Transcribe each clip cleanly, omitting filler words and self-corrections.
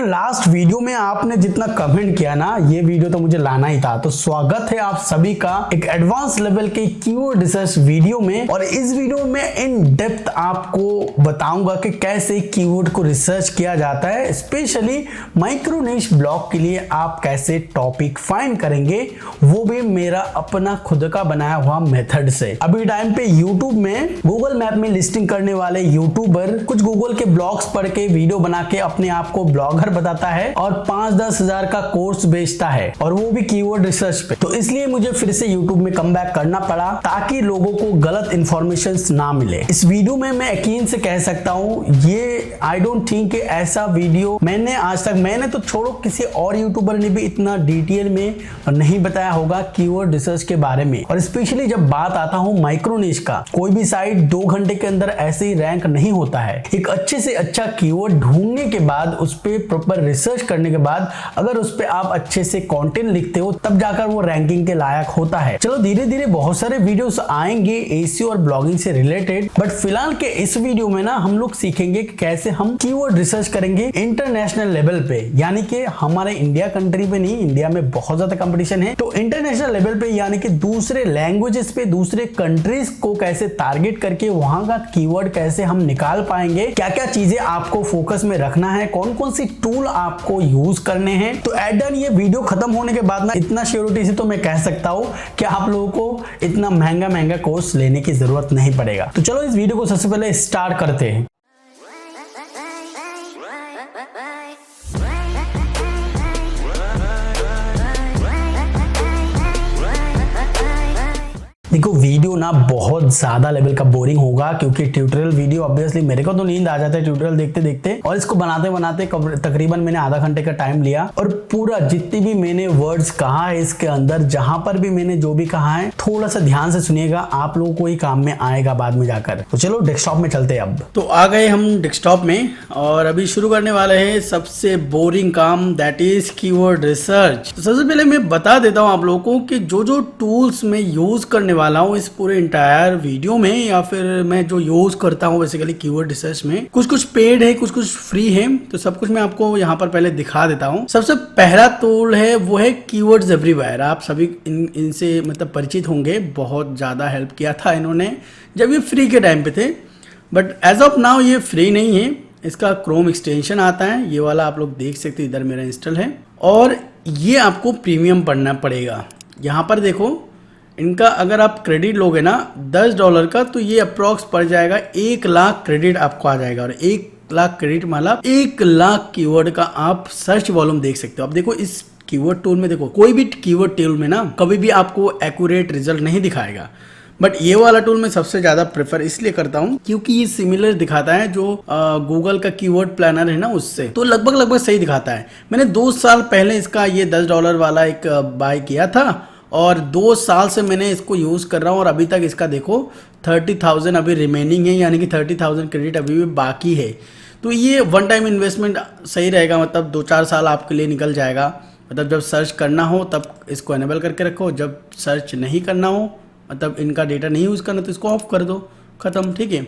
Last video में आपने जितना कमेंट किया ना, ये वीडियो तो मुझे लाना ही था। तो स्वागत है आप सभी का एक एडवांस लेवल के कीवर्ड रिसर्च वीडियो में। और इस वीडियो में इन डेप्थ आपको बताऊंगा कि कैसे कीवर्ड को रिसर्च किया जाता है, स्पेशली माइक्रो निश ब्लॉग के लिए आप कैसे टॉपिक फाइंड करेंगे, वो भी मेरा अपना खुद का बनाया हुआ मेथड से। अभी टाइम पे यूट्यूब में गूगल मैप में लिस्टिंग करने वाले यूट्यूबर कुछ गूगल के ब्लॉग्स पढ़ के वीडियो बना के अपने आप को ब्लॉगर बताता है और 5-10 हजार का कोर्स बेचता है, और वो भी कीवर्ड रिसर्च पे। तो इसलिए मुझे फिर से यूट्यूब में कम बैक करना पड़ा ताकि लोगों को गलत इंफॉर्मेशन ना मिले। इस वीडियो में मैं यकीन से कह सकता हूँ, ये आई डोंट थिंक कि ऐसा वीडियो मैंने आज तक, मैंने तो छोड़ो किसी और यूट्यूबर ने भी इतना डिटेल में नहीं बताया होगा कीवर्ड रिसर्च के बारे में। और स्पेशली जब बात आता हूँ माइक्रो निश का, कोई भी साइट 2 घंटे के अंदर ऐसे ही रैंक नहीं होता है। एक अच्छे से अच्छा कीवर्ड ढूंढने के बाद, उस पे प्रॉपर रिसर्च करने के बाद, अगर उस पे आप अच्छे से कंटेंट लिखते हो तब जाकर वो रैंकिंग के लायक होता है। चलो धीरे धीरे बहुत सारे वीडियोस आएंगे एसईओ और ब्लॉगिंग से रिलेटेड, बट फिलहाल के इस वीडियो में ना हम लोग सीखेंगे कि कैसे हम कीवर्ड रिसर्च करेंगे इंटरनेशनल लेवल पे, यानी कि हमारे इंडिया कंट्री पे नहीं, इंडिया में बहुत ज्यादा कंपटीशन है, तो इंटरनेशनल लेवल पे यानी कि दूसरे लैंग्वेजेस पे, दूसरे कंट्रीज को कैसे टारगेट करके वहां का कीवर्ड कैसे हम निकाल पाएंगे, क्या क्या चीजें आपको फोकस में रखना है, कौन कौन सी टूल आपको यूज करने हैं। तो एट डन ये वीडियो खत्म होने के बाद ना इतना श्योरिटी से तो मैं कह सकता हूं कि आप लोगों को इतना महंगा कोर्स लेने की जरूरत नहीं पड़ेगा। तो चलो इस वीडियो को सबसे पहले स्टार्ट करते हैं। देखो वीडियो ना बहुत ज्यादा लेवल का बोरिंग होगा, क्योंकि ट्यूटोरियल वीडियो ऑब्वियसली मेरे को तो नींद आ जाता है ट्यूटोरियल देखते देखते, और इसको बनाते बनाते तकरीबन मैंने आधा घंटे का टाइम लिया, और पूरा जितनी भी मैंने वर्ड्स कहा है इसके अंदर, जहां पर भी मैंने जो भी कहा है थोड़ा सा ध्यान से सुनिएगा, आप लोगों को ही काम में आएगा बाद में जाकर। तो चलो डेस्कटॉप में चलते हैं। अब तो आ गए हम डेस्कटॉप में, और अभी शुरू करने वाले हैं सबसे बोरिंग काम, दैट इज कीवर्ड रिसर्च। तो सबसे पहले मैं बता देता हूँ आप लोगों को कि जो टूल्स मैं यूज करने वाला हूं इस पूरे इंटायर वीडियो में, या फिर मैं जो यूज करता हूं बेसिकली कीवर्ड रिसर्च में, कुछ पेड है, कुछ फ्री है, तो सब कुछ मैं आपको यहां पर पहले दिखा देता हूं। सबसे पहला टूल है वो है कीवर्ड्स एवरीवेयर। आप सभी इनसे मतलब परिचित होंगे, बहुत ज्यादा हेल्प किया था इन्होंने जब ये फ्री के टाइम पे थे, बट एज ऑफ नाउ ये फ्री नहीं है। इसका क्रोम एक्सटेंशन आता है, ये वाला आप लोग देख सकते हैं, इधर मेरा इंस्टॉल है, और ये आपको प्रीमियम पढ़ना पड़ेगा। यहाँ पर देखो, इनका अगर आप क्रेडिट लोगे ना $10 का, तो ये अप्रोक्स पड़ जाएगा 1 लाख क्रेडिट आपको आ जाएगा। और 1 लाख क्रेडिट मतलब 1 लाख कीवर्ड का आप सर्च वॉल्यूम देख सकते हो। अब देखो इस कीवर्ड टूल में, देखो कोई भी कीवर्ड टूल में ना कभी भी आपको एक्यूरेट रिजल्ट नहीं दिखाएगा, बट ये वाला टूल मैं सबसे ज्यादा प्रेफर इसलिए करता हूँ क्योंकि ये सिमिलर दिखाता है जो गूगल का कीवर्ड प्लानर है ना, उससे तो लगभग सही दिखाता है। मैंने 2 साल पहले इसका ये $10 वाला एक बाय किया था, और 2 साल से मैंने इसको यूज़ कर रहा हूँ, और अभी तक इसका देखो 30,000 अभी रिमेनिंग है, यानी कि 30,000 क्रेडिट अभी भी बाकी है। तो ये वन टाइम इन्वेस्टमेंट सही रहेगा, मतलब 2-4 साल आपके लिए निकल जाएगा। मतलब जब सर्च करना हो तब इसको एनेबल करके रखो, जब सर्च नहीं करना हो, मतलब इनका डेटा नहीं यूज़ करना, तो इसको ऑफ कर दो, ख़त्म। ठीक है,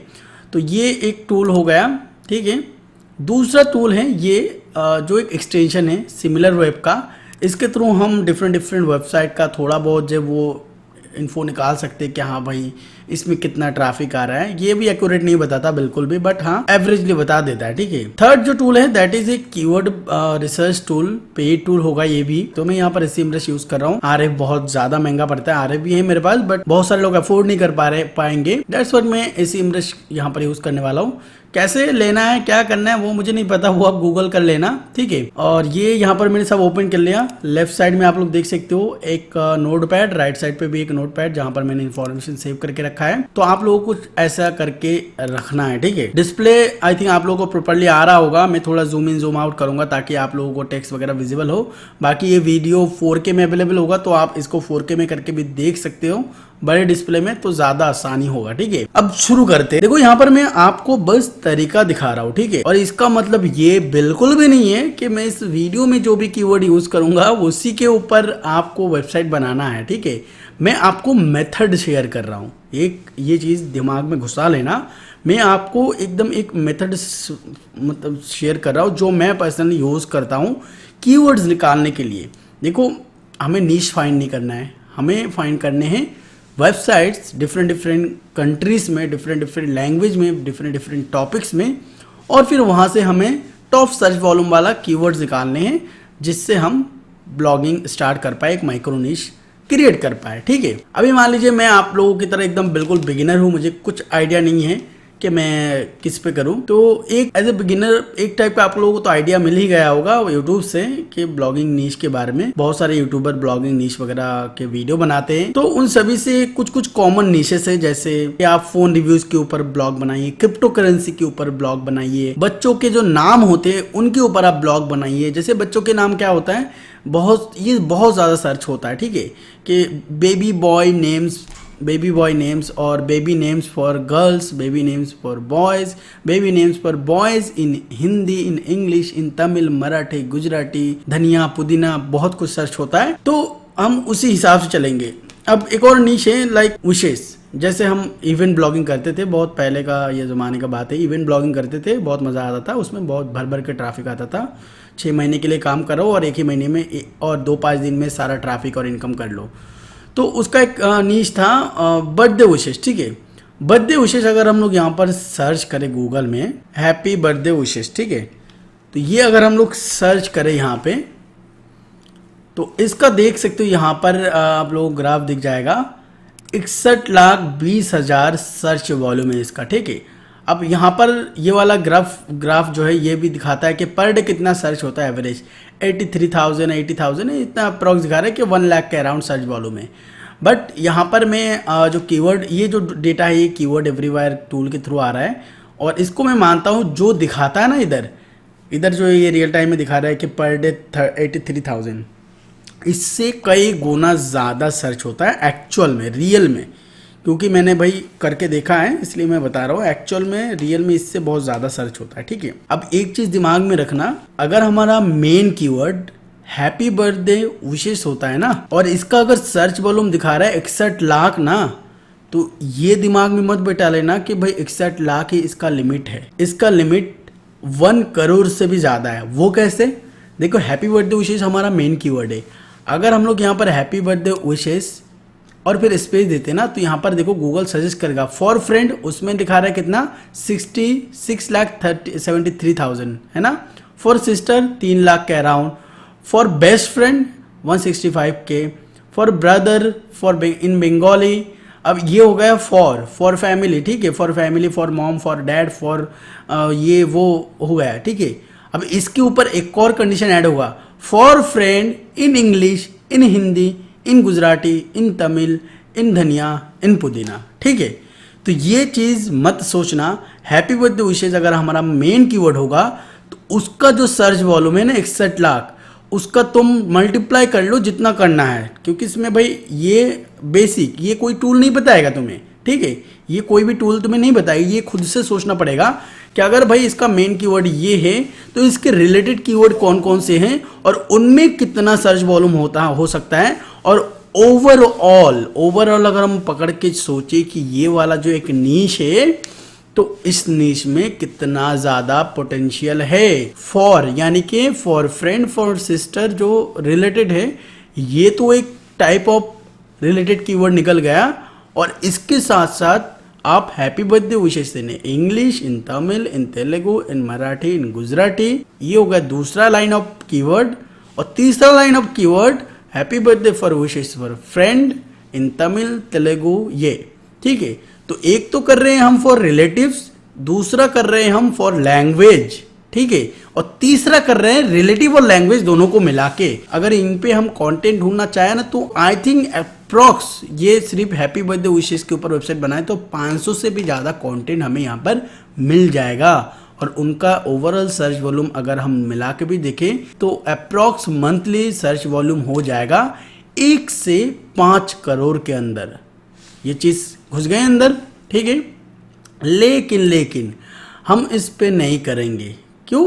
तो ये एक टूल हो गया। ठीक है, दूसरा टूल है ये जो एक एक्सटेंशन है सिमिलर वेब का, इसके थ्रू हम डिफरेंट वेबसाइट का थोड़ा बहुत जो वो इन्फो निकाल सकते हैं कि हाँ भाई इसमें कितना ट्रैफिक आ रहा है। ये भी एक्यूरेट नहीं बताता बिल्कुल भी, बट हाँ एवरेजली बता देता है। ठीक है, थर्ड जो टूल है that is a keyword research tool, paid tool होगा ये भी। तो मैं यहाँ पर SEMrush यूज कर रहा हूँ। RF बहुत ज्यादा महंगा पड़ता है, RF भी है मेरे पास, बट बहुत सारे लोग अफोर्ड नहीं कर पाएंगे, दैट्स व्हाट मैं SEMrush यहाँ पर यूज करने वाला हूँ। कैसे लेना है, क्या करना है वो मुझे नहीं पता, वो आप गूगल कर लेना। ठीक है, और ये यहाँ पर मैंने सब ओपन कर लिया। लेफ्ट साइड में आप लोग देख सकते हो एक नोटपैड, राइट साइड पे भी एक नोटपैड जहाँ पर मैंने इन्फॉर्मेशन सेव करके रखा है। तो आप लोगों को ऐसा करके रखना है। ठीक है, डिस्प्ले आई थिंक आप लोगों को प्रॉपर्ली आ रहा होगा, मैं थोड़ा जूम इन जूम आउट करूंगा ताकि आप लोगों को टेक्स्ट वगैरह विजिबल हो। बाकी ये वीडियो 4K में अवेलेबल होगा, तो आप इसको 4K में करके भी देख सकते हो बड़े डिस्प्ले में, तो ज्यादा आसानी होगा। ठीक है, अब शुरू करते हैं। देखो यहाँ पर मैं आपको बस तरीका दिखा रहा हूँ। ठीक है, और इसका मतलब ये बिल्कुल भी नहीं है कि मैं इस वीडियो में जो भी कीवर्ड यूज करूंगा उसी के ऊपर आपको वेबसाइट बनाना है। ठीक है, मैं आपको मेथड शेयर कर रहा हूँ, एक ये चीज दिमाग में घुसा लेना। मैं आपको एकदम एक मेथड मतलब शेयर कर रहा हूँ जो मैं पर्सनली यूज़ करता हूँ कीवर्ड्स निकालने के लिए। देखो, हमें नीश फाइंड नहीं करना है, हमें फाइंड करने हैं वेबसाइट्स डिफरेंट डिफरेंट कंट्रीज़ में, डिफरेंट डिफरेंट लैंग्वेज में, डिफरेंट डिफरेंट टॉपिक्स में, और फिर वहाँ से हमें टॉप सर्च वॉल्यूम वाला कीवर्ड्स निकालने हैं जिससे हम ब्लॉगिंग स्टार्ट कर पाए, एक माइक्रो नीश क्रिएट कर पाए। ठीक है, अभी मान लीजिए मैं आप लोगों की तरह एकदम बिल्कुल बिगिनर हूँ, मुझे कुछ आइडिया नहीं है कि मैं किस पे करूं, तो एक एज ए बिगिनर एक टाइप का आप लोगों को तो आइडिया मिल ही गया होगा यूट्यूब से कि ब्लॉगिंग नीश के बारे में। बहुत सारे यूट्यूबर ब्लॉगिंग नीश वगैरह के वीडियो बनाते हैं, तो उन सभी से कुछ कुछ कॉमन नीशेस है, जैसे कि आप फोन रिव्यूज के ऊपर ब्लॉग बनाइए, क्रिप्टो करेंसी के ऊपर ब्लॉग बनाइए, बच्चों के जो नाम होते हैं उनके ऊपर आप ब्लॉग बनाइए। जैसे बच्चों के नाम क्या होता है, ये बहुत ज़्यादा सर्च होता है। ठीक है, कि बेबी बॉय नेम्स और baby names for girls, baby names for boys, baby names for boys in Hindi, in English, in Tamil, Marathi, Gujarati, धनिया, पुदीना, बहुत कुछ सर्च होता है, तो हम उसी हिसाब से चलेंगे। अब एक और नीश है लाइक विशेष, जैसे हम इवेंट ब्लॉगिंग करते थे, बहुत पहले का ये ज़माने का बात है, इवेंट ब्लॉगिंग करते थे, बहुत मज़ा आता था, उसमें बहुत भर भर के ट्रैफिक आता था। 6 महीने के लिए काम करो और एक ही महीने में और 2-5 दिन में सारा ट्रैफिक और इनकम कर लो। तो उसका एक नीश था बर्थडे विशेष। ठीक है, बर्थडे विशेष अगर हम लोग यहाँ पर सर्च करें गूगल में, हैप्पी बर्थडे विशेष, ठीक है, तो ये अगर हम लोग सर्च करें यहाँ पे, तो इसका देख सकते हो यहाँ पर आप लोगों को ग्राफ दिख जाएगा, 61,20,000 सर्च वॉल्यूम है इसका। ठीक है, अब यहाँ पर ये वाला ग्राफ जो है ये भी दिखाता है कि पर डे कितना सर्च होता है, एवरेज 83,000 80,000 है, इतना अप्रॉक्स दिखा रहा है कि 1 लाख के अराउंड सर्च वॉल्यूम है। बट यहाँ पर मैं जो कीवर्ड, ये जो डेटा है ये कीवर्ड एवरीवेयर टूल के थ्रू आ रहा है, और इसको मैं मानता हूँ जो दिखाता है ना इधर जो ये रियल टाइम में दिखा रहा है कि पर डे 83,000, इससे कई गुना ज़्यादा सर्च होता है एक्चुअल में, रियल में, क्योंकि मैंने भाई करके देखा है इसलिए मैं बता रहा हूँ, एक्चुअल में रियल में इससे बहुत ज़्यादा सर्च होता है। ठीक है, अब एक चीज़ दिमाग में रखना, अगर हमारा मेन कीवर्ड हैप्पी बर्थडे विशेष होता है ना, और इसका अगर सर्च वॉल्यूम दिखा रहा है 61 लाख ना, तो ये दिमाग में मत बैठा लेना कि भाई 61 लाख ही इसका लिमिट है। इसका लिमिट 1 करोड़ से भी ज़्यादा है। वो कैसे? देखो, हैप्पी बर्थडे विशेष हमारा मेन कीवर्ड है। अगर हम लोग यहाँ पर हैप्पी बर्थडे विशेष और फिर स्पेस देते हैं ना, तो यहाँ पर देखो गूगल सजेस्ट करेगा फॉर फ्रेंड, उसमें दिखा रहा है कितना 66,73,000 है ना, फॉर सिस्टर 3 लाख के around, for best friend 165K, for brother, for in Bengali. अब ये हो गया फॉर फैमिली। ठीक है, for family, for mom, for dad, for ये वो हो गया। ठीक है, अब इसके ऊपर एक और कंडीशन ऐड होगा, फॉर फ्रेंड इन इंग्लिश, इन हिंदी, इन गुजराती, इन तमिल, इन धनिया, इन पुदीना। ठीक है, तो ये चीज़ मत सोचना, हैप्पी बर्थडे विशेष अगर हमारा मेन कीवर्ड होगा तो उसका जो सर्च वॉल्यूम है ना 61 लाख, उसका तुम मल्टीप्लाई कर लो जितना करना है, क्योंकि इसमें भाई ये बेसिक, ये कोई टूल नहीं बताएगा तुम्हें। ठीक है, ये कोई भी टूल तुम्हें नहीं बताएगी, ये खुद से सोचना पड़ेगा कि अगर भाई इसका मेन कीवर्ड ये है तो इसके रिलेटेड कीवर्ड कौन कौन से हैं और उनमें कितना सर्च वॉल्यूम हो सकता है, और ओवरऑल अगर हम पकड़ के सोचे कि ये वाला जो एक नीश है, तो इस नीश में कितना ज़्यादा पोटेंशियल है। फॉर यानी कि फॉर फ्रेंड, फॉर सिस्टर जो रिलेटेड है, ये तो एक टाइप ऑफ रिलेटेड कीवर्ड निकल गया, और इसके साथ साथ आप हैप्पी बर्थडे विशेष देने, English, in Tamil, in Telugu, in Marathi, in Gujarati, ये हो गया दूसरा लाइन ऑफ कीवर्ड। और तीसरा line of keyword happy birthday for wishes for friend in Tamil, Telugu, ये। ठीक है, तो एक तो कर रहे हैं हम फॉर रिलेटिव्स, दूसरा कर रहे हैं हम फॉर लैंग्वेज। ठीक है, और तीसरा कर रहे हैं रिलेटिव और लैंग्वेज दोनों को मिला के। अगर इन पे हम कंटेंट ढूंढना चाहे ना, तो आई थिंक अप्रॉक्स ये सिर्फ हैप्पी बर्थडे विशेष के ऊपर वेबसाइट बनाए तो 500 से भी ज़्यादा कंटेंट हमें यहाँ पर मिल जाएगा। और उनका ओवरऑल सर्च वॉल्यूम अगर हम मिला के भी देखें तो अप्रॉक्स मंथली सर्च वॉल्यूम हो जाएगा 1 से 5 करोड़ के अंदर। ये चीज़ घुस गए अंदर। ठीक है, लेकिन हम इस पे नहीं करेंगे। क्यों?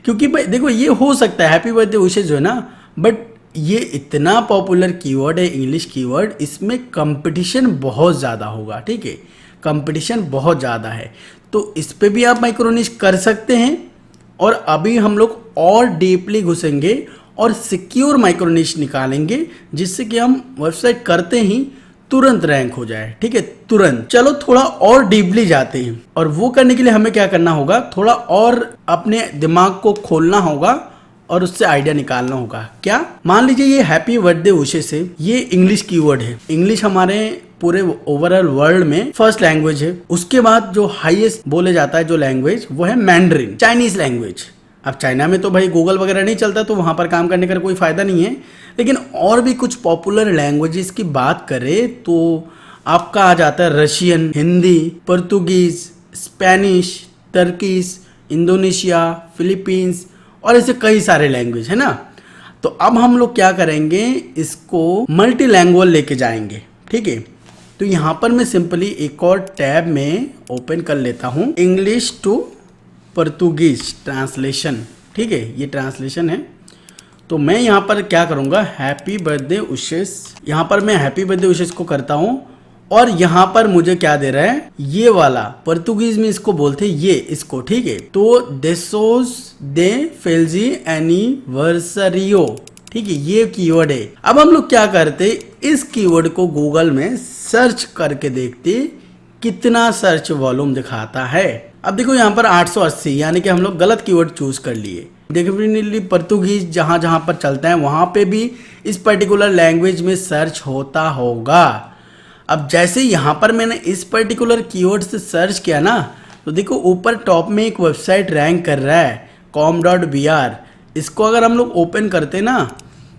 क्योंकि भाई देखो, ये हो सकता है हैप्पी बर्थडे विशेष जो है ना, बट ये इतना पॉपुलर कीवर्ड है, इंग्लिश कीवर्ड, इसमें कंपटीशन बहुत ज़्यादा होगा। ठीक है, कंपटीशन बहुत ज़्यादा है। तो इस पे भी आप माइक्रो निश कर सकते हैं। और अभी हम लोग और डीपली घुसेंगे और सिक्योर माइक्रो निश निकालेंगे, जिससे कि हम वेबसाइट करते ही तुरंत रैंक हो जाए। ठीक है, तुरंत। चलो थोड़ा और डीपली जाते हैं, और वो करने के लिए हमें क्या करना होगा, थोड़ा और अपने दिमाग को खोलना होगा और उससे आइडिया निकालना होगा। क्या, मान लीजिए ये हैप्पी बर्थडे विशेस है, ये इंग्लिश कीवर्ड है। इंग्लिश हमारे पूरे ओवरऑल वर्ल्ड में फर्स्ट लैंग्वेज है। उसके बाद जो हाईएस्ट बोले जाता है जो लैंग्वेज, वो है मैंड्रिन, चाइनीज लैंग्वेज। अब चाइना में तो भाई गूगल वगैरह नहीं चलता, तो वहां पर काम करने का कोई फायदा नहीं है। लेकिन और भी कुछ पॉपुलर लैंग्वेजेस की बात करें तो आपका आ जाता है Russian, Hindi, Portuguese, Spanish, Turkish, Indonesia, Philippines और ऐसे कई सारे लैंग्वेज है ना। तो अब हम लोग क्या करेंगे, इसको मल्टी लैंग्वेज लेके जाएंगे। ठीक है, तो यहाँ पर मैं सिंपली एक और टैब में ओपन कर लेता हूँ, इंग्लिश टू पुर्तगीज ट्रांसलेशन। ठीक है, ये ट्रांसलेशन है। तो मैं यहाँ पर क्या करूँगा, हैप्पी बर्थडे विशेस, यहाँ पर मैं हैप्पी बर्थडे विशेस को करता हूँ। और यहाँ पर मुझे क्या दे रहा है, ये वाला पुर्तगीज में इसको बोलते हैं ये, इसको। ठीक है, तो देसोस दे फेल्जी एनिवर्सरियो। ठीक है, ये कीवर्ड है। अब हम लोग क्या करते, इस कीवर्ड को गूगल में सर्च करके देखते कितना सर्च वॉल्यूम दिखाता है। अब देखो यहाँ पर 880, यानी कि हम लोग गलत कीवर्ड चूज कर लिए। डेफिनेटली पुर्तगीज जहां जहां पर चलता है वहां पे भी इस पर्टिकुलर लैंग्वेज में सर्च होता होगा। अब जैसे यहाँ पर मैंने इस पर्टिकुलर कीवर्ड से सर्च किया ना, तो देखो ऊपर टॉप में एक वेबसाइट रैंक कर रहा है, com.br। इसको अगर हम लोग ओपन करते ना,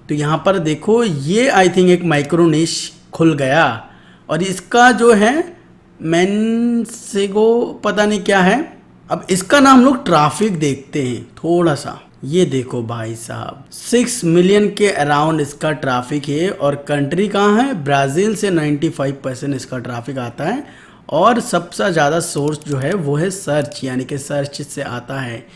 तो यहाँ पर देखो ये आई थिंक एक माइक्रो निश खुल गया। और इसका जो है मेंसेगो पता नहीं क्या है। अब इसका नाम हम लोग ट्रैफिक देखते हैं थोड़ा सा। ये देखो भाई साहब, 6 मिलियन के अराउंड इसका ट्रैफिक है। और कंट्री कहाँ है, ब्राज़ील से 95% इसका ट्रैफिक आता है। और सबसे ज़्यादा सोर्स जो है वो है सर्च, यानी कि सर्च से आता है।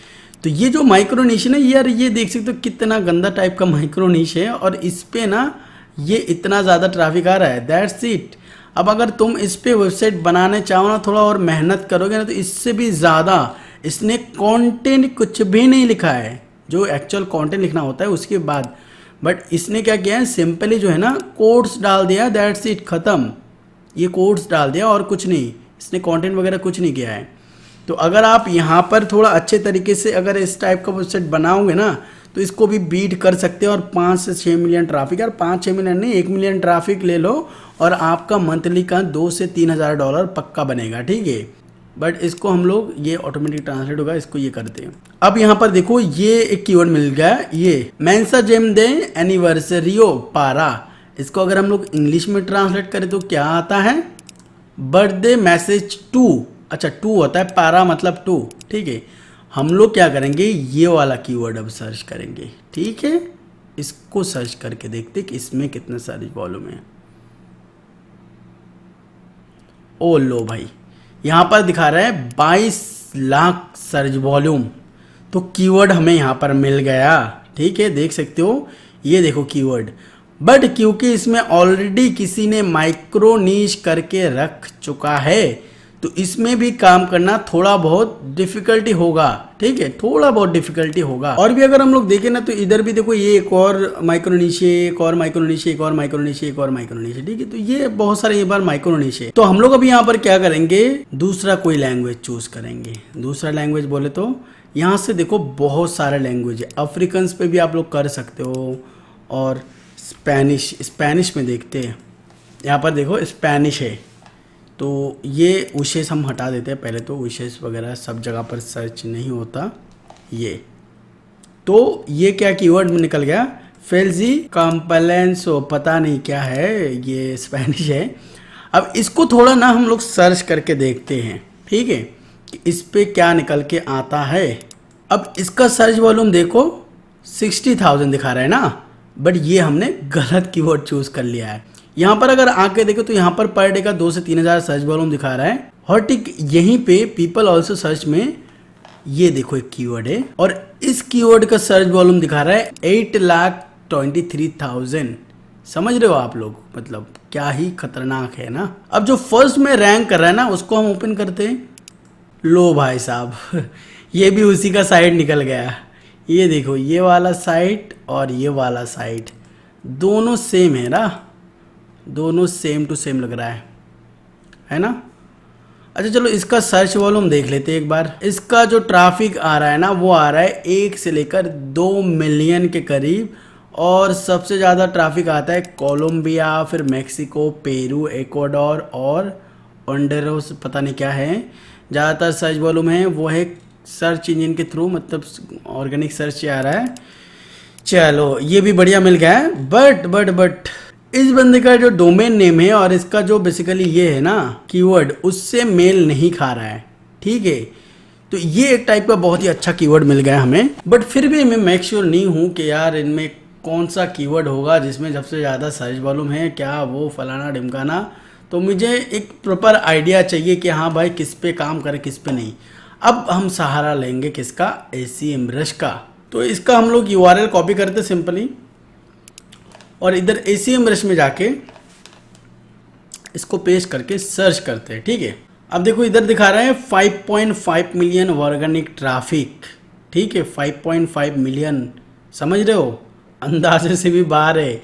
तो ये जो माइक्रो निश है यार, ये देख सकते हो कितना गंदा टाइप का माइक्रो निश है। और इस पे ना ये इतना ज़्यादा ट्रैफिक आ रहा है, दैट्स इट। अब अगर तुम इस पे वेबसाइट बनाने चाहो ना, थोड़ा और मेहनत करोगे ना, तो इससे भी ज़्यादा इसने कंटेंट कुछ भी नहीं लिखा है, जो एक्चुअल कंटेंट लिखना होता है उसके बाद। बट इसने क्या किया है, सिंपली जो है ना कोड्स डाल दिया, दैट्स इट, ख़त्म। ये कोड्स डाल दिया और कुछ नहीं, इसने कंटेंट वगैरह कुछ नहीं किया है। तो अगर आप यहाँ पर थोड़ा अच्छे तरीके से अगर इस टाइप का वेबसाइट बनाओगे ना, तो इसको भी बीट कर सकते हो। और 5 से 6 मिलियन ट्रैफिक, यार 5-6 मिलियन नहीं, 1 मिलियन ट्रैफिक ले लो और आपका मंथली का $2 से 3,000 डॉलर पक्का बनेगा। ठीक है, बट इसको हम लोग, ये ऑटोमेटिक ट्रांसलेट होगा, इसको ये करते हैं। अब यहाँ पर देखो ये एक कीवर्ड मिल गया, ये मेंसा जेम दे एनिवर्सरियो पारा। इसको अगर हम लोग इंग्लिश में ट्रांसलेट करें तो क्या आता है, बर्थडे मैसेज टू। अच्छा, 2 होता है, पारा मतलब 2। ठीक है, हम लोग क्या करेंगे, ये वाला कीवर्ड अब सर्च करेंगे। ठीक है, इसको सर्च करके देखते कि इसमें कितना सर्च वॉल्यूम है। ओ लो भाई, यहाँ पर दिखा रहा है 22 लाख सर्च वॉल्यूम। तो कीवर्ड हमें यहाँ पर मिल गया। ठीक है, देख सकते हो, ये देखो कीवर्ड। बट क्योंकि इसमें ऑलरेडी किसी ने माइक्रो निश करके रख चुका है, तो इसमें भी काम करना थोड़ा बहुत डिफिकल्टी होगा। ठीक है, थोड़ा बहुत डिफिकल्टी होगा। और भी अगर हम लोग देखें ना, तो इधर भी देखो ये एक और माइक्रो निश है, एक और माइक्रो निश है, एक और माइक्रो निश है, एक और माइक्रो निश है। ठीक है, तो ये बहुत सारे ये बार माइक्रो निश है। तो हम लोग अभी यहाँ पर क्या करेंगे, दूसरा कोई लैंग्वेज चूज करेंगे। दूसरा लैंग्वेज बोले तो यहाँ से देखो बहुत सारे लैंग्वेज है। अफ्रीकन्स पे भी आप लोग कर सकते हो। और स्पेनिश में देखते हैं, यहाँ पर देखो स्पेनिश है। तो ये विशेष हम हटा देते हैं पहले, तो विशेष वगैरह सब जगह पर सर्च नहीं होता। ये तो ये क्या कीवर्ड में निकल गया, फेल्जी कॉम्पलेंसो, पता नहीं क्या है, ये स्पेनिश है। अब इसको थोड़ा ना हम लोग सर्च करके देखते हैं। ठीक है, कि इस पे क्या निकल के आता है। अब इसका सर्च वॉल्यूम देखो 60,000 दिखा रहा है ना, बट ये हमने गलत कीवर्ड चूज कर लिया है। यहाँ पर अगर आके देखो तो यहाँ पर पर डे का 2 से 3,000 सर्च वॉल्यूम दिखा रहा है। और ठीक यहीं पे पीपल ऑल्सो सर्च में ये देखो एक कीवर्ड है, और इस कीवर्ड का सर्च वॉल्यूम दिखा रहा है 8,23,000 समझ रहे हो आप लोग, मतलब क्या ही खतरनाक है ना। अब जो फर्स्ट में रैंक कर रहा है ना उसको हम ओपन करते हैं। लो भाई साहब ये भी उसी का साइट निकल गया। ये देखो, ये वाला साइट और ये वाला साइट दोनों सेम है ना, दोनों सेम टू सेम लग रहा है ना। अच्छा चलो इसका सर्च वॉल्यूम देख लेते हैं एक बार। इसका जो ट्रैफिक आ रहा है ना वो आ रहा है 1 से लेकर 2 मिलियन के करीब, और सबसे ज़्यादा ट्रैफिक आता है कोलंबिया, फिर मेक्सिको, पेरू, इक्वाडोर और ऑन्डुरास, पता नहीं क्या है। ज़्यादातर सर्च वॉल्यूम है वो है सर्च इंजन के थ्रू, मतलब ऑर्गेनिक सर्च आ रहा है। चलो ये भी बढ़िया मिल गया है, बट इस बंदे का जो डोमेन नेम है और इसका जो बेसिकली ये है ना कीवर्ड, उससे मेल नहीं खा रहा है, ठीक है। तो ये एक टाइप का बहुत ही अच्छा कीवर्ड मिल गया हमें, बट फिर भी मैं मेक श्योर नहीं हूँ कि यार इनमें कौन सा कीवर्ड होगा जिसमें सबसे ज़्यादा सर्च वॉल्यूम है, क्या वो फलाना ढिमकाना। तो मुझे एक प्रॉपर आइडिया चाहिए कि हाँ भाई किस पे काम करे किस पे नहीं। अब हम सहारा लेंगे किसका, ACMrush का। तो इसका हम लोग URL कॉपी करते सिंपली, और इधर ACMrush में जाके इसको पेस्ट करके सर्च करते हैं, ठीक है। अब देखो इधर दिखा रहा है 5.5 मिलियन ऑर्गेनिक ट्रैफिक, ठीक है, 5.5 मिलियन, समझ रहे हो, अंदाजे से भी बाहर है।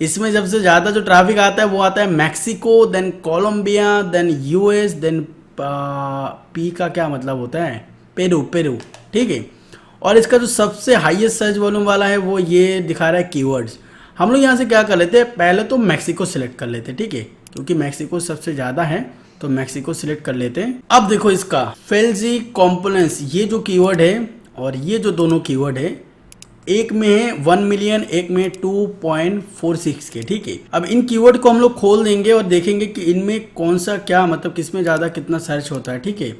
इसमें सबसे ज़्यादा जो ट्रैफिक आता है वो आता है Mexico, then Colombia, then US, then P का क्या मतलब होता है, पेरू, ठीक है। और इसका जो सबसे हाईएस्ट सर्च वॉल्यूम वाला है वो ये दिखा रहा है कीवर्ड्स। हम लोग यहाँ से क्या कर लेते हैं, पहले तो मैक्सिको सिलेक्ट कर लेते हैं, ठीक है, क्योंकि मैक्सिको सबसे ज़्यादा है तो मैक्सिको सिलेक्ट कर लेते हैं। अब देखो इसका फेल्जी कॉम्पोनेंट्स, ये जो कीवर्ड है और ये जो दोनों कीवर्ड है, एक में है 1 मिलियन, एक में 2.46 के, ठीक है। अब इन कीवर्ड को हम लोग खोल देंगे और देखेंगे कि इनमें कौन सा क्या, मतलब किसमें ज़्यादा कितना सर्च होता है, ठीक है।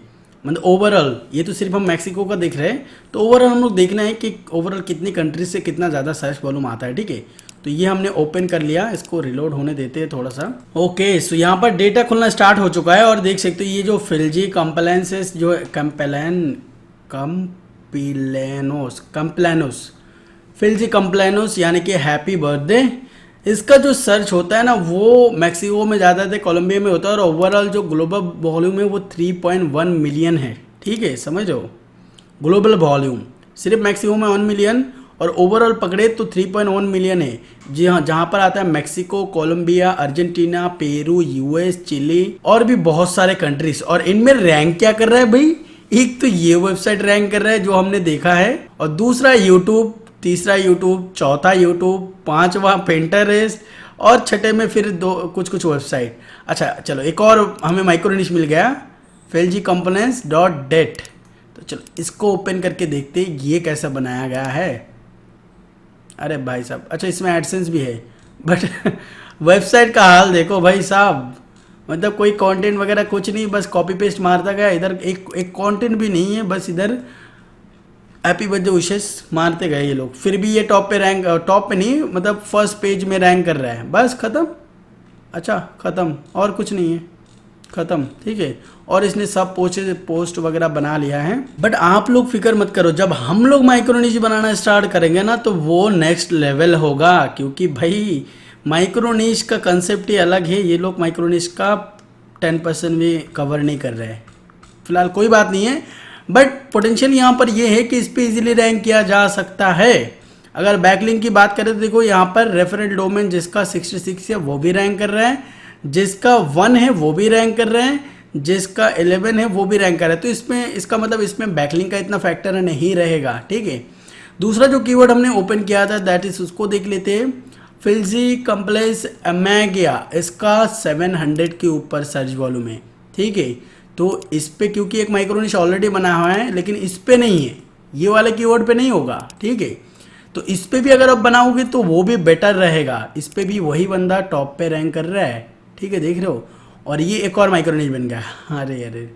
मतलब ओवरऑल, ये तो सिर्फ हम मैक्सिको का देख रहे हैं, तो ओवरऑल हम लोग देखना है कि ओवरऑल कितनी कंट्रीज से कितना ज़्यादा सर्च वॉल्यूम आता है, ठीक है। तो ये हमने ओपन कर लिया, इसको रिलोड होने देते हैं थोड़ा सा। ओके, सो यहाँ पर डेटा खुलना स्टार्ट हो चुका है और देख सकते हो ये जो फिल्जी कंप्लेंसेस, जो कंप्लेनोस फिल्जी कंप्लेनोस यानी कि हैप्पी बर्थडे, इसका जो सर्च होता है ना वो मैक्सिको में ज़्यादा है, कोलंबिया में होता है, और ओवरऑल जो ग्लोबल वॉल्यूम है वो 3.1 मिलियन है, ठीक है, समझो। ग्लोबल वॉल्यूम सिर्फ मैक्सिको में 1 मिलियन और ओवरऑल पकड़े तो 3.1 मिलियन है। जी हाँ, जहाँ पर आता है Mexico, Colombia, Argentina, Peru, US, Chile और भी बहुत सारे कंट्रीज। और इनमें रैंक क्या कर रहा है भाई, एक तो ये वेबसाइट रैंक कर रहा है जो हमने देखा है, और दूसरा यूट्यूब, तीसरा यूट्यूब, चौथा यूट्यूब, पांचवा पिंटरेस्ट और छठे में फिर दो कुछ वेबसाइट। अच्छा चलो एक और हमें माइक्रोनिश मिल गया, filgcomponents.det। तो चलो इसको ओपन करके देखते हैं ये कैसा बनाया गया है। अरे भाई साहब, अच्छा इसमें एडसेंस भी है, बट वेबसाइट का हाल देखो भाई साहब, मतलब कोई कंटेंट वगैरह कुछ नहीं, बस कॉपी पेस्ट मारता गया। इधर एक कंटेंट भी नहीं है, बस इधर हैप्पी बर्थडे विशेस मारते गए ये लोग। फिर भी ये टॉप पे नहीं, मतलब फर्स्ट पेज में रैंक कर रहा है, बस ख़त्म। अच्छा ख़त्म, और कुछ नहीं है, ख़त्म, ठीक है। और इसने सब पोस्ट वगैरह बना लिया है। बट आप लोग फिक्र मत करो, जब हम लोग माइक्रोनिश बनाना स्टार्ट करेंगे ना तो वो नेक्स्ट लेवल होगा, क्योंकि भाई माइक्रोनिश का कंसेप्ट ही अलग है। ये लोग माइक्रोनिश का 10% भी कवर नहीं कर रहे हैं फिलहाल, कोई बात नहीं है। बट पोटेंशियल यहाँ पर ये है कि इस पर इजीली रैंक किया जा सकता है। अगर बैकलिंक की बात करें तो देखो यहाँ पर रेफरेंट डोमेन जिसका 66 है वो भी रैंक कर रहा है, जिसका 1 है वो भी रैंक कर रहे हैं, जिसका 11 है वो भी रैंक कर रहा है। तो इसमें इसका मतलब इसमें बैकलिंक का इतना फैक्टर नहीं रहेगा, ठीक है। दूसरा जो कीवर्ड हमने ओपन किया था दैट इज, उसको देख लेते हैं, फिल्जी कंप्लेक्स एमेगिया, इसका 700 के ऊपर सर्च वॉल्यूम है, ठीक है। तो इस पे क्योंकि एक माइक्रोनिश ऑलरेडी बना हुआ है, लेकिन इस पे नहीं है, ये वाले कीवर्ड पे नहीं होगा, ठीक है। तो इस पे भी अगर आप बनाओगे तो वो भी बेटर रहेगा, इस पे भी वही बंदा टॉप पे रैंक कर रहा है, ठीक है, देख रहे हो। और ये एक और माइक्रोनिश बन गया, अरे अरे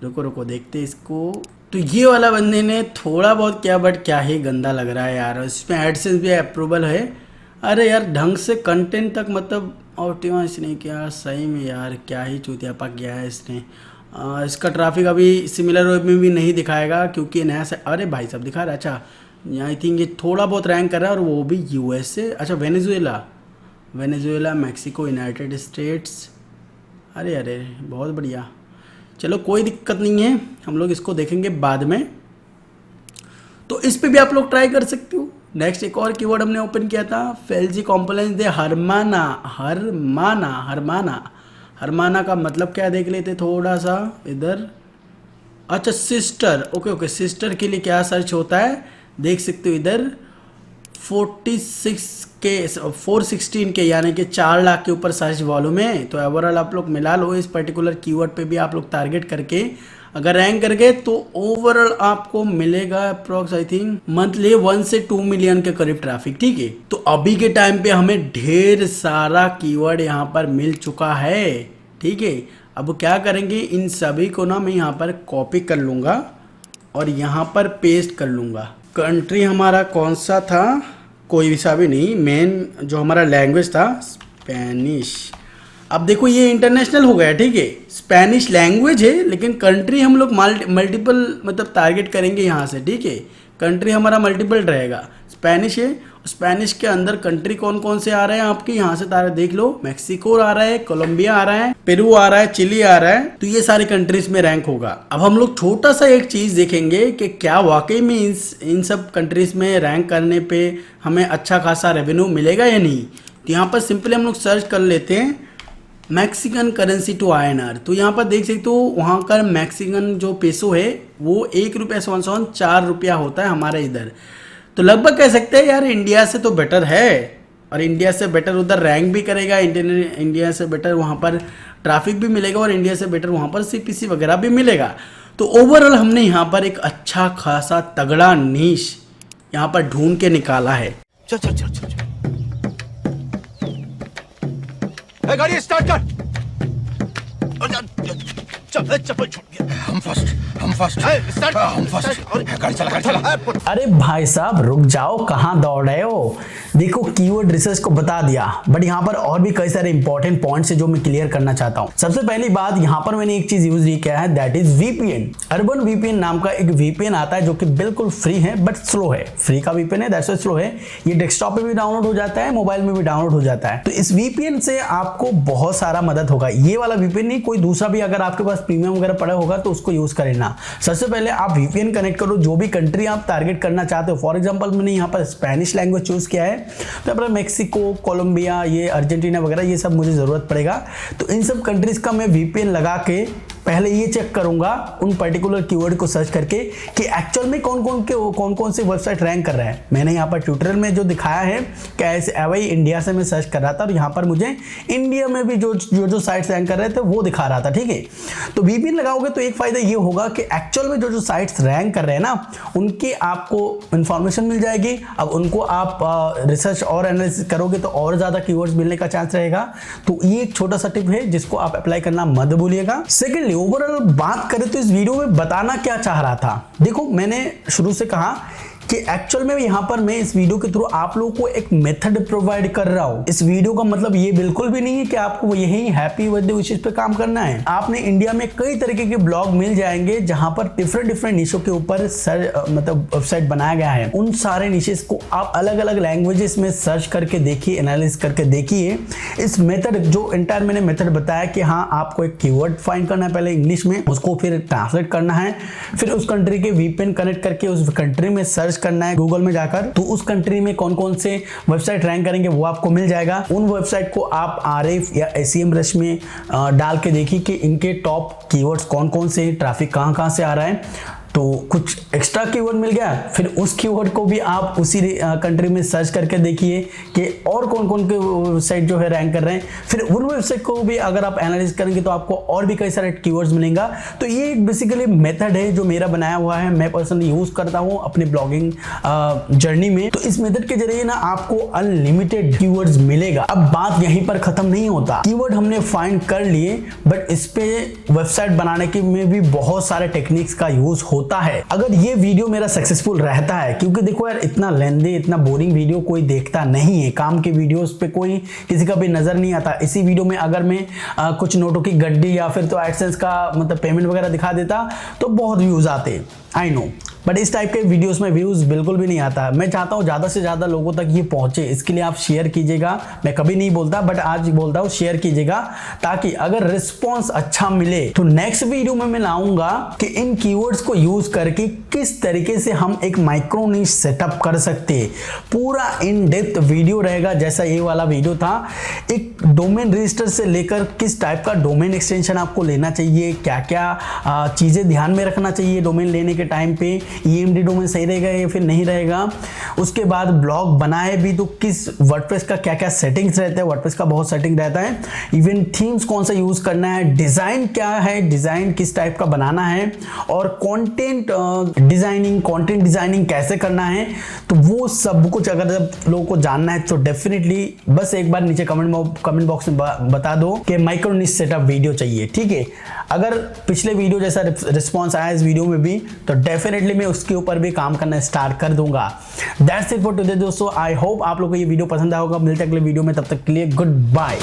रुको देखते इसको। तो ये वाला बंदे ने थोड़ा बहुत किया, बट क्या ही गंदा लग रहा है यार। इसमें एडसेंस भी अप्रूवल है, अरे यार ढंग से कंटेंट तक मतलब ऑप्टिमाइज नहीं किया, सही में यार क्या ही चूतियापा किया है इसने। इसका ट्रैफिक अभी सिमिलर वेब में भी नहीं दिखाएगा क्योंकि नया से, अरे भाई साहब दिखा रहा है। अच्छा आई थिंक ये थोड़ा बहुत रैंक कर रहा है, और वो भी US से। अच्छा वेनेजुएला, मैक्सिको, यूनाइटेड स्टेट्स। अरे अरे बहुत बढ़िया, चलो कोई दिक्कत नहीं है, हम लोग इसको देखेंगे बाद में। तो इस पे भी आप लोग ट्राई कर सकते हो। नेक्स्ट एक और कीवर्ड हमने ओपन किया था, फेल्जी कॉम्पोनेंट्स दे हरमाना। हरमाना हरमाना हरमाना का मतलब क्या देख लेते थोड़ा सा इधर। अच्छा सिस्टर, ओके ओके, सिस्टर के लिए क्या सर्च होता है देख सकते हो इधर। 416 के यानी कि 4 लाख के ऊपर सर्च वॉल्यूम है। तो ओवरऑल आप लोग मिला लो, इस पर्टिकुलर कीवर्ड पे भी आप लोग टारगेट करके अगर रैंक कर गए तो ओवरऑल आपको मिलेगा अप्रोक्स आई थिंक मंथली 1 से 2 मिलियन के करीब ट्रैफिक, ठीक है। तो अभी के टाइम पे हमें ढेर सारा कीवर्ड यहाँ पर मिल चुका है, ठीक है। अब क्या करेंगे, इन सभी को ना मैं यहाँ पर कॉपी कर लूँगा और यहाँ पर पेस्ट कर लूँगा। कंट्री हमारा कौन सा था, कोई सा भी नहीं, मेन जो हमारा लैंग्वेज था स्पेनिश। अब देखो ये इंटरनेशनल हो गया, ठीक है, स्पेनिश लैंग्वेज है लेकिन कंट्री हम लोग मल्टीपल मतलब टारगेट करेंगे यहाँ से, ठीक है। कंट्री हमारा मल्टीपल रहेगा, स्पेनिश है, स्पेनिश के अंदर कंट्री कौन कौन से आ रहे हैं आपके यहाँ से तारे देख लो। मैक्सिको आ रहा है, कोलंबिया आ रहा है, पेरू आ रहा है, चिली आ रहा है, तो ये सारे कंट्रीज में रैंक होगा। अब हम लोग छोटा सा एक चीज देखेंगे कि क्या वाकई में इन सब कंट्रीज में रैंक करने पे हमें अच्छा खासा रेवेन्यू मिलेगा या नहीं। तो यहाँ पर सिंपली हम लोग सर्च कर लेते हैं मैक्सिकन करेंसी टू INR। तो यहाँ पर देख सकते हो वहाँ का मैक्सिकन जो पेसो है वो 1 रुपया 4 रुपया होता है हमारे इधर। तो लगभग कह सकते हैं यार इंडिया से तो बेटर है, और इंडिया से बेटर उधर रैंक भी करेगा, इंडिया से बेटर वहाँ पर ट्रैफिक भी मिलेगा और इंडिया से बेटर वहाँ पर CPC वगैरह भी मिलेगा। तो ओवरऑल हमने यहाँ पर एक अच्छा खासा तगड़ा नीश यहाँ पर ढूंढ के निकाला है। चल चल चल चल गाड़ी स्टार्ट कर। चप्पल छूट गया। हम फर्स्ट गाड़ी चला। अरे भाई साहब रुक जाओ, कहाँ दौड़ रहे हो। देखो कीवर्ड रिसर्च को बता दिया, बट यहाँ पर और भी कई सारे इंपॉर्टेंट पॉइंट्स है जो मैं क्लियर करना चाहता हूँ। सबसे पहली बात, यहाँ पर मैंने एक चीज यूज किया है, that is VPN। Urban VPN नाम का एक VPN आता है जो कि बिल्कुल फ्री है बट स्लो है। फ्री का VPN है, दैट्स व्हाई स्लो है। ये डेस्कटॉप पे भी डाउनलोड हो जाता है, मोबाइल में भी डाउनलोड हो जाता है। तो इस VPN से आपको बहुत सारा मदद होगा। ये वाला VPN नहीं, कोई दूसरा भी अगर आपके पास प्रीमियम वगैरह पड़ा होगा तो उसको यूज करना। सबसे पहले आप VPN कनेक्ट करो, जो भी कंट्री आप टारगेट करना चाहते हो। फॉर एग्जांपल मैंने यहाँ पर स्पेनिश लैंग्वेज चूज किया है, तो यहाँ पर मैक्सिको, कोलंबिया, ये अर्जेंटीना वगैरह ये सब मुझे जरूरत पड़ेगा। तो इन सब कंट्रीज का मैं VPN लगा के पहले ये चेक करूंगा उन पर्टिकुलर कीवर्ड को सर्च करके कि एक्चुअल में कौन कौन से वेबसाइट रैंक कर रहा है। मैंने यहाँ पर ट्यूटोरियल में जो दिखाया है क्या ऐसे वही इंडिया से मैं सर्च कर रहा था और यहाँ पर मुझे इंडिया में भी जो साइट्स रैंक कर रहे थे वो दिखा रहा था, ठीक है। तो VPN लगाओगे तो एक फायदा ये होगा कि एक्चुअल में जो साइट्स रैंक कर रहे हैं ना उनकी आपको इंफॉर्मेशन मिल जाएगी। अब उनको आप रिसर्च और एनालिसिस करोगे तो और ज्यादा कीवर्ड्स मिलने का चांस रहेगा। तो ये एक छोटा सा टिप है जिसको आप अप्लाई करना मत भूलिएगा। सेकेंडली ओवरऑल बात करें तो इस वीडियो में बताना क्या चाह रहा था, देखो मैंने शुरू से कहा कि एक्चुअल में यहाँ पर मैं इस वीडियो के थ्रू आप लोगों को एक मेथड प्रोवाइड कर रहा हूँ। इस वीडियो का मतलब ये बिल्कुल भी नहीं है कि आपको यही हैप्पी बर्थडे विशेष पे काम करना है। आपने इंडिया में कई तरीके के ब्लॉग मिल जाएंगे जहां पर डिफरेंट निशों के ऊपर मतलब वेबसाइट बनाया गया है। उन सारे निशेस को आप अलग अलग लैंग्वेजेस में सर्च करके देखिए, एनालिसिस करके देखिए। इस मेथड जो इंटायर मैंने मेथड बताया कि हाँ आपको एक कीवर्ड फाइंड करना है पहले इंग्लिश में, उसको फिर ट्रांसलेट करना है, फिर उस कंट्री के VPN कनेक्ट करके उस कंट्री में सर्च करना है गूगल में जाकर, तो उस कंट्री में कौन कौन से वेबसाइट रैंक करेंगे वो आपको मिल जाएगा। उन वेबसाइट को आप RF या SEMrush में डाल के देखिए कि इनके टॉप कीवर्ड्स कौन कौन से, ट्रैफिक कहां से आ रहा है। तो कुछ एक्स्ट्रा कीवर्ड मिल गया, फिर उस कीवर्ड को भी आप उसी कंट्री में सर्च करके देखिए कि और कौन कौन के वेबसाइट जो है रैंक कर रहे हैं। फिर उन वेबसाइट को भी अगर आप एनालिसिस करेंगे तो आपको और भी कई सारे कीवर्ड्स मिलेंगे। तो ये एक बेसिकली मेथड है जो मेरा बनाया हुआ है, मैं पर्सनली यूज करता हूँ अपनी ब्लॉगिंग जर्नी में। तो इस मेथड के जरिए ना आपको अनलिमिटेड कीवर्ड्स मिलेगा। अब बात यहीं पर खत्म नहीं होता, कीवर्ड हमने फाइंड कर लिए बट इस पे वेबसाइट बनाने के में भी बहुत सारे टेक्निक्स का यूज होता है। अगर ये वीडियो मेरा सक्सेसफुल रहता है, क्योंकि देखो यार इतना लेंदी इतना बोरिंग वीडियो कोई देखता नहीं है, काम के वीडियोस पे कोई किसी का भी नजर नहीं आता। इसी वीडियो में अगर मैं कुछ नोटों की गड्डी या फिर तो एडसेंस का मतलब पेमेंट वगैरह दिखा देता तो बहुत व्यूज आते, आई नो। बट इस टाइप के वीडियोस में व्यूज बिल्कुल भी नहीं आता। मैं चाहता हूँ ज़्यादा से ज़्यादा लोगों तक ये पहुंचे, इसके लिए आप शेयर कीजिएगा। मैं कभी नहीं बोलता बट आज बोलता हूँ शेयर कीजिएगा, ताकि अगर रिस्पॉन्स अच्छा मिले तो नेक्स्ट वीडियो में मैं लाऊंगा कि इन कीवर्ड्स को यूज करके किस तरीके से हम एक माइक्रो निश सेटअप कर सकते हैं। पूरा इन डेप्थ वीडियो रहेगा, जैसा ये वाला वीडियो था। एक डोमेन रजिस्टर से लेकर किस टाइप का डोमेन एक्सटेंशन आपको लेना चाहिए, क्या क्या चीज़ें ध्यान में रखना चाहिए डोमेन लेने के टाइम पे, EMD डोमेन सही रहेगा या फिर नहीं रहेगा। उसके बाद ब्लॉग बनाए भी तो किस वर्डप्रेस का क्या क्या सेटिंग्स रहता है, वर्डप्रेस का बहुत सेटिंग रहता है। इवन थीम्स कौन सा यूज़ करना है, डिज़ाइन क्या है, डिज़ाइन किस टाइप का बनाना है, और कंटेंट डिज़ाइनिंग कैसे करना है। तो वो सब कुछ अगर लोगों को जानना है तो डेफिनेटली बस एक बार नीचे कमेंट बॉक्स में बता दो कि माइक्रो निश सेटअप वीडियो चाहिए, ठीक है। अगर पिछले वीडियो जैसा रिस्पॉन्स आया इस वीडियो में भी तो डेफिनेटली मैं उसके ऊपर भी काम करना स्टार्ट कर दूंगा। दैट्स इट फॉर टुडे दोस्तों। आई होप आप लोगों को ये वीडियो पसंद आया होगा। मिलते हैं अगले वीडियो में, तब तक के लिए गुड बाय।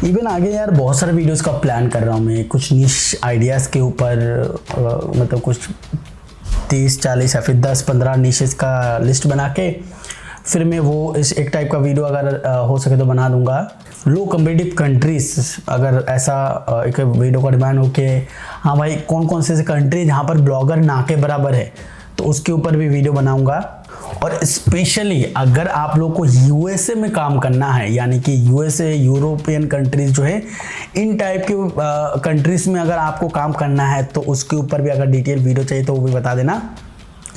इवन आगे यार बहुत सारे वीडियोस का प्लान कर रहा हूँ मैं, कुछ निश आइडियाज़ के ऊपर, मतलब कुछ 30-40 या फिर 10-15 निशेस का लिस्ट बना के फिर मैं वो इस एक टाइप का वीडियो अगर हो सके तो बना दूंगा। लो कम्पिटिटिव कंट्रीज, अगर ऐसा एक वीडियो का डिमांड हो कि हाँ भाई कौन कौन से कंट्री जहाँ पर ब्लॉगर ना के बराबर है, तो उसके ऊपर भी वीडियो बनाऊंगा। और स्पेशली अगर आप लोग को USA में काम करना है, यानी कि USA यूरोपियन कंट्रीज जो है, इन टाइप के कंट्रीज में अगर आपको काम करना है तो उसके ऊपर भी अगर डिटेल वीडियो चाहिए तो वो भी बता देना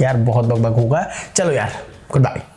यार। बहुत बकबक होगा। चलो यार, गुड बाय।